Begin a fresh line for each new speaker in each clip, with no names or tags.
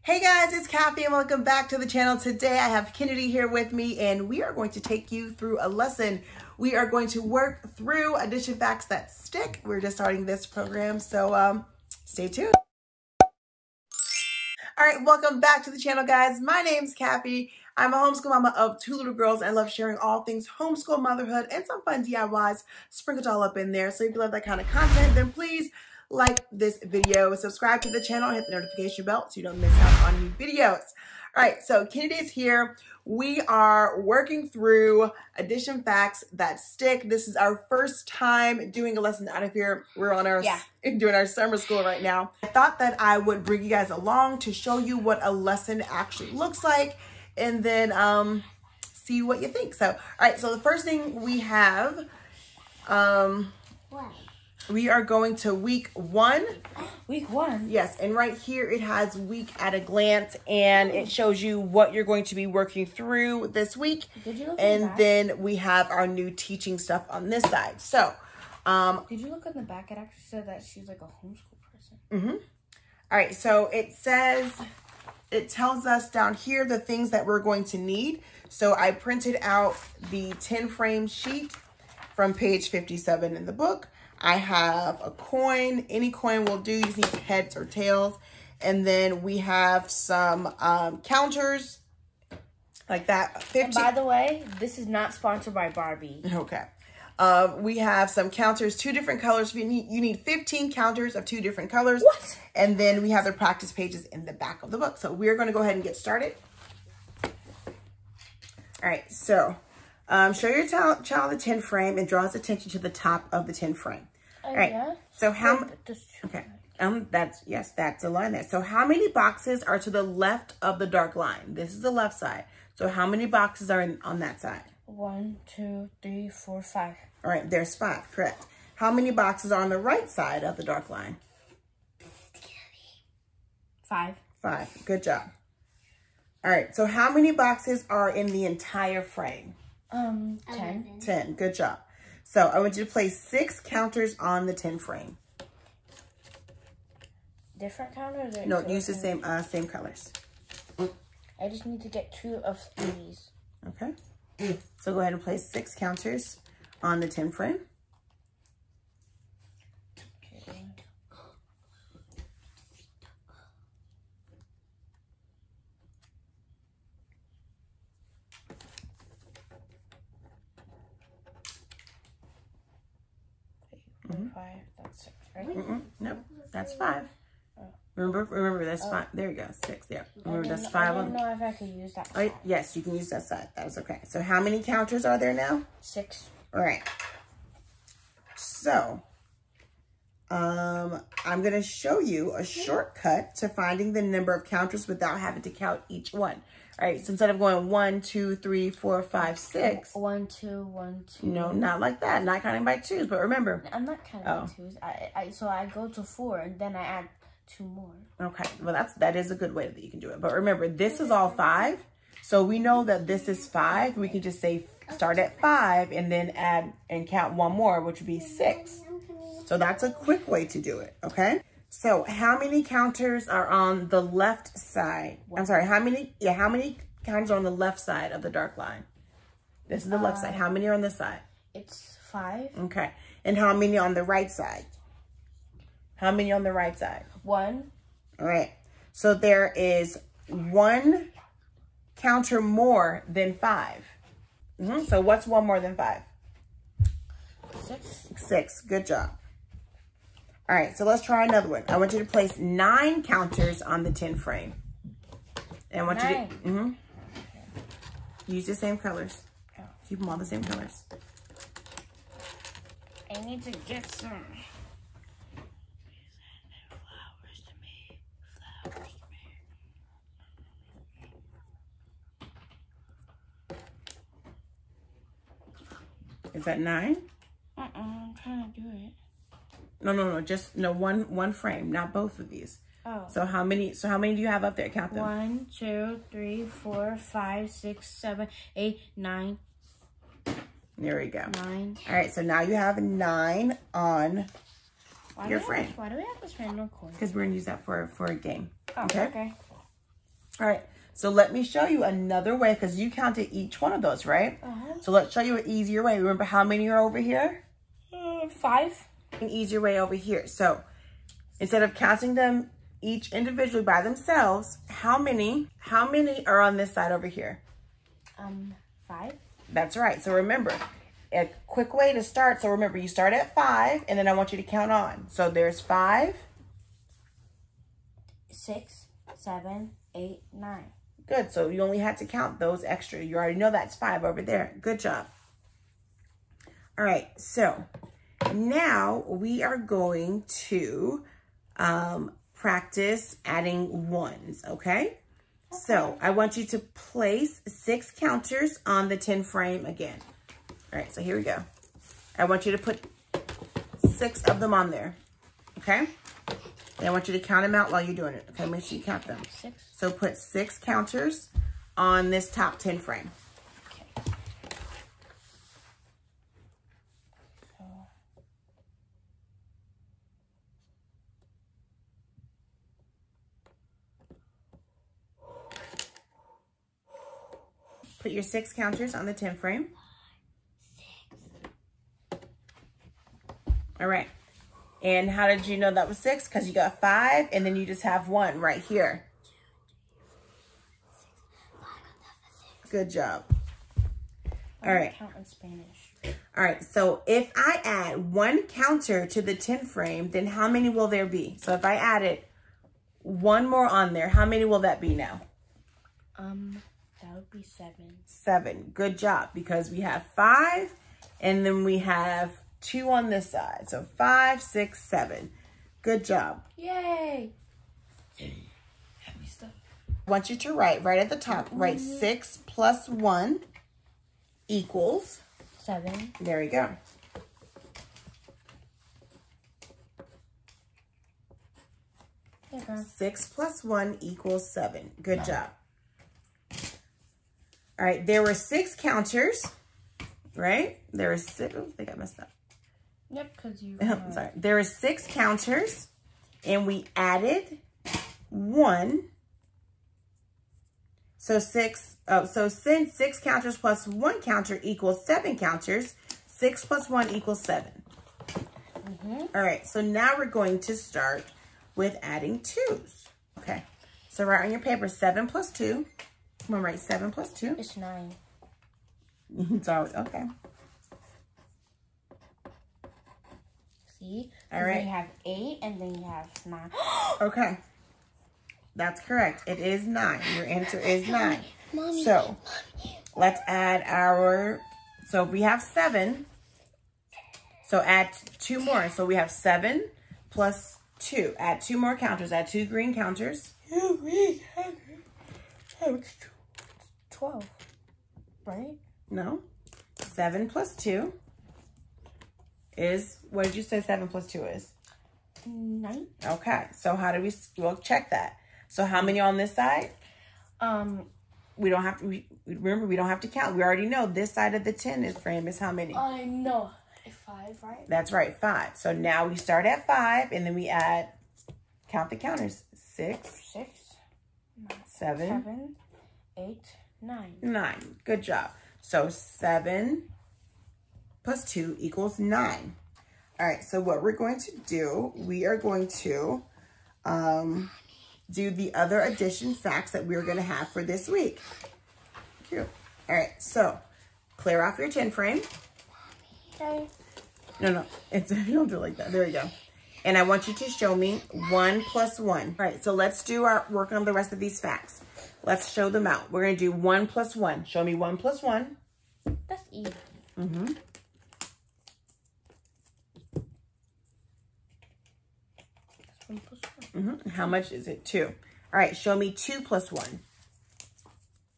Hey guys, it's Kathy and welcome back to the channel. Today I have Kennedy here with me and we are going to take you through a lesson. We are going to work through addition facts that stick. We're just starting this program, so stay tuned. All right, welcome back to the channel, guys. My name's Kathy. I'm a homeschool mama of two little girls and I love sharing all things homeschool motherhood and some fun DIYs sprinkled all up in there. So if you love that kind of content, then please like this video, subscribe to the channel, hit the notification bell so you don't miss out on new videos. All right, so Kennedy's here. We are working through addition facts that stick. This is our first time doing a lesson out of here. We're on our doing our summer school right now. I thought that I would bring you guys along to show you what a lesson actually looks like and then see what you think. So, all right, so the first thing we have, we are going to week 1.
Week 1?
Yes, and right here it has week at a glance and it shows you what you're going to be working through this week.
Did you look
and then we have our new teaching stuff on this side. So,
did you look on the back? It actually said that she's like a homeschool person.
All right, so it tells us down here the things that we're going to need. So I printed out the 10 frame sheet from page 57 in the book. I have a coin. Any coin will do. You just need heads or tails. And then we have some counters like that. 15.
And by the way, this is not sponsored by Barbie.
Okay. We have some counters, 2 different colors. You need 15 counters of 2 different colors.
What?
And then we have the practice pages in the back of the book. So we're going to go ahead and get started. All right. So show your child the 10 frame and draw his attention to the top of the 10 frame. All right.
Yeah.
So okay. That's a line there. So how many boxes are to the left of the dark line? This is the left side. So how many boxes are on that side?
1, 2, 3, 4, 5.
All right. There's 5. Correct. How many boxes are on the right side of the dark line?
5.
5. Good job. All right. So how many boxes are in the entire frame?
10.
10. Good job. So I want you to place 6 counters on the 10 frame.
Different counters? Or
No, use the same colors.
I just need to get 2 of these.
Okay. So go ahead and place 6 counters on the 10 frame.
Okay. Five. That's 6, right?
Nope, that's 5. Remember that's 5. There you go, 6. Yeah, remember that's 5
I
on.
didn't know if I could use that side.
Yes, you can use that side. That is okay. So how many counters are there now?
6.
All right. So I'm gonna show you a shortcut to finding the number of counters without having to count each one. All right, so instead of going 1, 2, 3, 4, 5, 6.
1, 2, 1, 2.
No, not like that. Not counting by 2s, but remember.
I'm not counting by 2s. So I go to 4 and then I add 2 more.
Okay, well that is a good way that you can do it. But remember, this is all 5. So we know that this is 5. We can just say start at 5 and then add and count 1 more, which would be 6. So that's a quick way to do it, okay? So how many counters are on the left side? I'm sorry, how many counters are on the left side of the dark line? This is the left side. How many are on this side?
It's 5.
Okay. And how many on the right side? How many on the right side?
1.
All right. So there is 1 counter more than 5. So what's 1 more than 5?
6.
6. Good job. All right, so let's try another one. I want you to place 9 counters on the 10 frame. And I want you to use the same colors. Keep them all the same colors.
I need to get some.
Flowers to me. Flowers to me.
Is that 9?
I'm trying to do it.
No. Just one frame, not both of these.
Oh.
So how many do you have up there? Count them.
1, 2, 3, 4, 5, 6, 7, 8, 9.
There we go.
9.
All right, so now you have 9 on your frame.
Why do we have this random coin?
Because we're going to use that for a game.
Oh, okay.
All right. So let me show you another way because you counted each one of those, right? So let's show you an easier way. Remember how many are over here?
5.
An easier way over here. So instead of counting them each individually by themselves, how many are on this side over here?
5.
That's right. So remember, a quick way to start. So remember, you start at 5, and then I want you to count on. So there's 5,
6, 7, 8, 9.
Good. So you only had to count those extra. You already know that's 5 over there. Good job. All right. So now we are going to practice adding ones. Okay. So I want you to place 6 counters on the 10 frame again. All right, so here we go. I want you to put 6 of them on there, okay? And I want you to count them out while you're doing it, okay? Make sure you count them.
6.
So put 6 counters on this top 10 frame.
Okay.
Put your 6 counters on the 10 frame.
6.
All right. And how did you know that was 6? Because you got 5, and then you just have 1 right here. Good job. All right.
Count in Spanish.
All right. So if I add 1 counter to the 10 frame, then how many will there be? So if I added 1 more on there, how many will that be now?
That would be 7.
7. Good job. Because we have 5, and then we have 2 on this side. So 5, 6, 7. Good job.
Yay! Happy stuff.
I want you to write right at the top. Write 6 plus 1 equals
7.
There you go.
Okay.
6 plus 1 equals 7. Good job. All right, there were 6 counters, right? There were 6. Oh, they got messed up.
Yep, because you.
Sorry. There were 6 counters, and we added 1. So since 6 counters plus 1 counter equals 7 counters, 6 plus 1 equals 7. All right, so now we're going to start with adding 2s. Okay, so write on your paper 7 plus 2. Come on, write 7 plus 2.
It's 9.
It's always, okay.
See?
All right.
Then you have 8, and then you have 9.
Okay. That's correct. It is 9. Your answer is 9.
Mommy.
So let's add our, so we have 7. So add 2 more. So we have 7 plus 2. Add 2 more counters. Add 2 green counters.
12. Right?
No. 7 plus 2 is, what did you say 7 plus 2 is?
9.
Okay. So how do we, we'll check that. So how many on this side? We don't have to, remember, we don't have to count. We already know this side of the 10 frame is how many?
I know. 5, right?
That's right, 5. So now we start at 5, and then we add, count the counters. 6,
6,
7,
8, 9.
9. Good job. So 7 plus 2 equals 9. All right, so what we're going to do, we are going to do the other addition facts that we're going to have for this week. Cute. All right, so clear off your 10 frame.
Okay.
No, it's, you don't do it like that. There you go. And I want you to show me 1 plus 1. All right, so let's do our work on the rest of these facts. Let's show them out. We're going to do 1 plus 1. Show me 1 plus 1.
That's easy. 1 plus 1.
How much is it? 2. All right, show me 2 plus 1.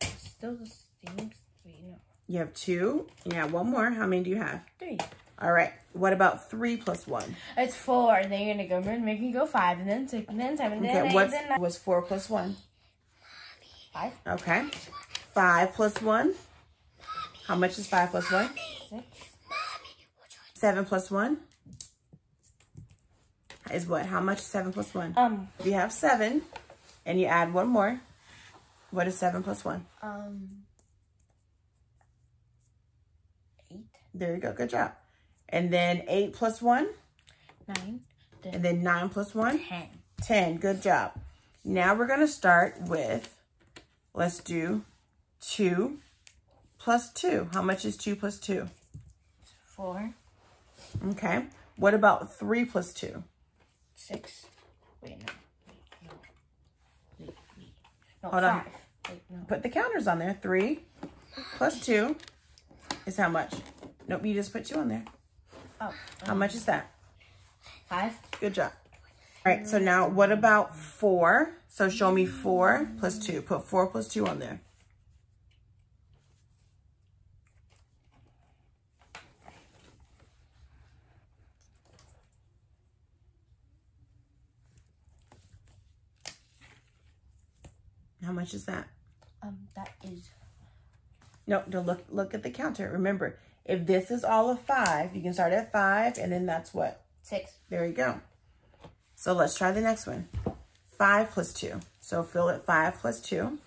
Still the same. Wait, no.
You have 2. Yeah, 1 more. How many do you have?
3.
All right. What about 3 plus 1?
It's 4. And then you're going to go make it go 5. And then 6. And then 7. And then 8.
Okay,
Then 9.
what's 4 plus 1?
5.
Okay. 5 plus 1? How much is 5 plus 1?
6.
7 plus 1? Is what? How much is 7 plus 1? If you have 7 and you add 1 more. What is 7 plus 1?
8.
There you go. Good job. And then 8 plus 1?
9.
And then 9 plus 1?
10.
10. Good job. Now we're going to start with, let's do 2 plus 2. How much is 2 plus 2?
4.
Okay. What about 3 plus 2?
6. Wait, no. Wait. No,
Hold
5.
on.
Wait, no.
Put the counters on there. 3 plus 2 is how much? Nope, you just put 2 on there.
Oh.
How much is that?
5.
Good job. All right, so now what about 4? So show me 4 plus 2. Put 4 plus 2 on there. How much is that?
That is...
No, look at the counter. Remember, if this is all of 5, you can start at 5, and then that's what?
6.
There you go. So let's try the next one. 5 plus 2. So fill it 5 plus 2.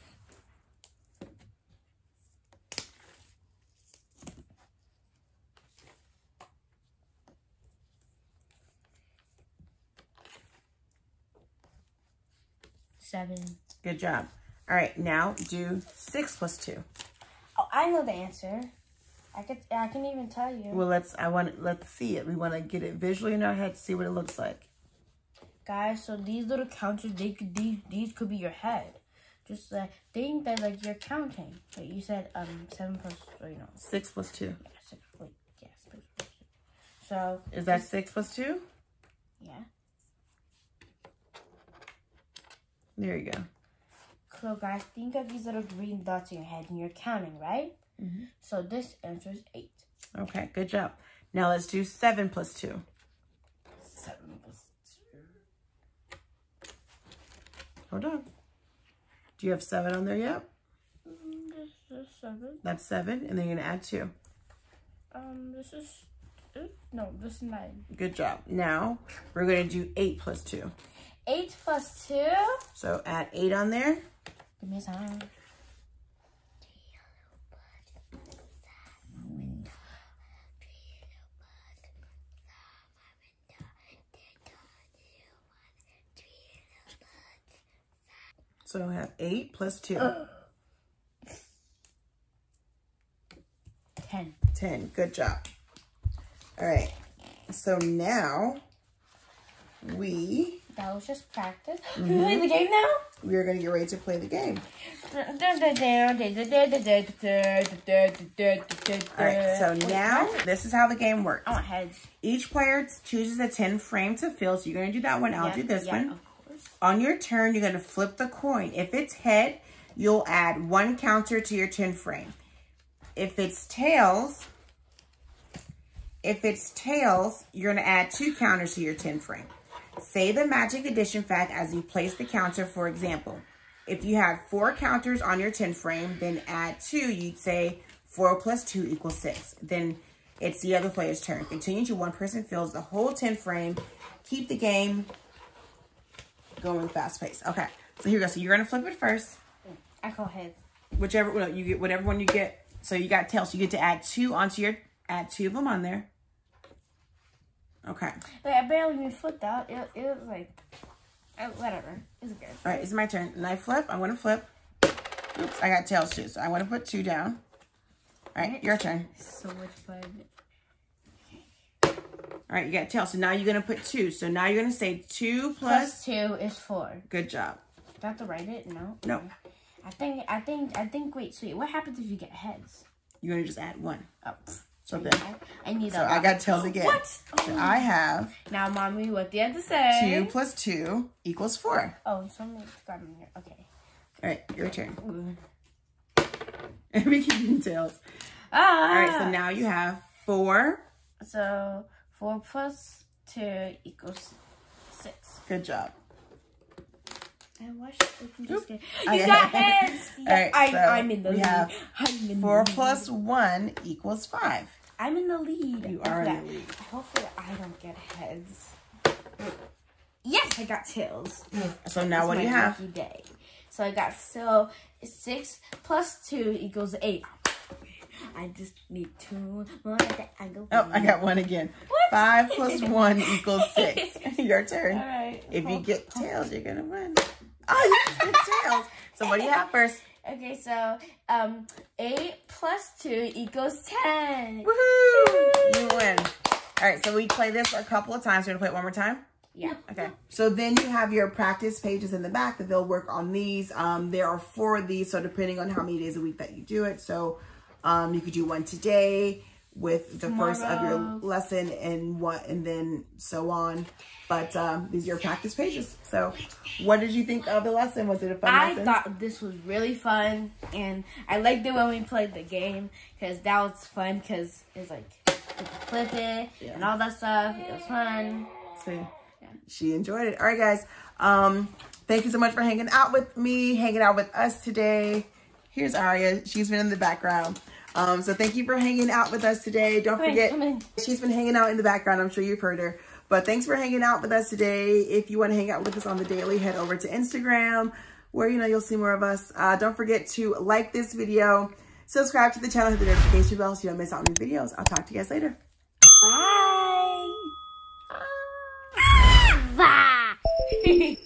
Seven.
Good job. All right, now do 6 plus 2.
Oh, I know the answer. I can even tell you.
Well, let's see it. We want to get it visually in our head to see what it looks like.
Guys, so these little counters, these could be your head. Just think that like you're counting. Wait, you said 7 plus 3, no.
6 plus 2.
Yeah, 6. Wait, yeah, 6 plus 2. So
Is that 6 plus 2?
yeah.
There you go.
So guys, think of these little green dots in your head and you're counting, right? Mm-hmm. So this answer is 8.
Okay, good job. Now let's do 7 plus 2.
7 plus 2.
Hold on. Do you have 7 on there yet?
This is 7.
That's 7, and then you're going to add 2.
This is... No, this is 9.
Good job. Now, we're going to do 8 plus 2.
8 plus 2?
So add 8 on there.
Give me a sign.
So have 8 plus 2.
10.
10. Good job. All right. So now
That was just practice. Can we play the game now?
we're going to get ready to play the game. All right. So now this is how the game works.
I want heads.
Each player chooses a 10 frame to fill. So you're going to do that one. I'll do this one.
Of course.
On your turn, you're going to flip the coin. If it's head, you'll add 1 counter to your 10 frame. If it's tails, you're going to add 2 counters to your 10 frame. Say the magic addition fact as you place the counter. For example, if you have 4 counters on your 10 frame, then add 2. You'd say 4 plus 2 equals 6. Then it's the other player's turn. Continue till one person fills the whole 10 frame. Keep the game going fast pace. Okay, so here we go. So you're gonna flip it first.
I call heads.
Whichever you get, whatever one you get. So you got tails. So you get to add 2 onto your. Add 2 of them on there. Okay.
But I barely even flipped out. It was like, whatever. It's good.
All right, it's my turn. And I flip. I'm gonna flip. Oops, I got tails too. So I want to put 2 down. All right, your turn.
So much fun.
All right, you got tails. So now you're gonna put 2. So now you're gonna say 2 plus
2 is 4.
Good job.
Do I have to write it? No.
No.
I think. Wait, sweet. What happens if you get heads?
You're gonna just add 1.
Oh.
So then.
I need
So I got tails again.
What?
So I have
Now, mommy, what do you have to say?
2 plus 2 equals 4.
Oh, something got in here. Okay.
All right, your turn. We keep getting tails.
Ah.
All right, so now you have 4.
So 4 plus 2 equals 6.
Good job.
I wish we can just get.
Okay.
You got heads.
All right,
I'm in the
we
lead.
have
I'm in
4
the
plus 1 equals 5.
I'm in the lead.
You are in the lead.
Hopefully, I don't get heads. Yes, I got tails.
So now
It's
what do
my
you have?
lucky day. So I got 6 plus 2 equals 8. I just need 2 more. I go.
Oh, I got 1 again.
What?
5 plus 1 equals 6. Your turn.
All right.
If you get tails, you're gonna win. Oh, you get tails. So what do you have first?
Okay, so 8 plus 2 equals 10.
Woohoo! You win. All right, so we play this a couple of times. We're gonna play it one more time.
Yeah.
Okay. So then you have your practice pages in the back that they'll work on these. There are 4 of these, so depending on how many days a week that you do it. So you could do one today with the first of your lesson and then so on. But these are your practice pages. So what did you think of the lesson? Was it a fun lesson?
I thought this was really fun, and I liked it when we played the game because that was fun because it's like you could flip it and all that stuff. It was fun.
So she enjoyed it. All right, guys. Thank you so much for hanging out with me, hanging out with us today. Here's Aria. She's been in the background. So thank you for hanging out with us today. Don't forget, she's been hanging out in the background. I'm sure you've heard her. But thanks for hanging out with us today. If you want to hang out with us on the daily, head over to Instagram where, you'll see more of us. Don't forget to like this video, subscribe to the channel, hit the notification bell so you don't miss out on new videos. I'll talk to you guys later.
Bye. Bye.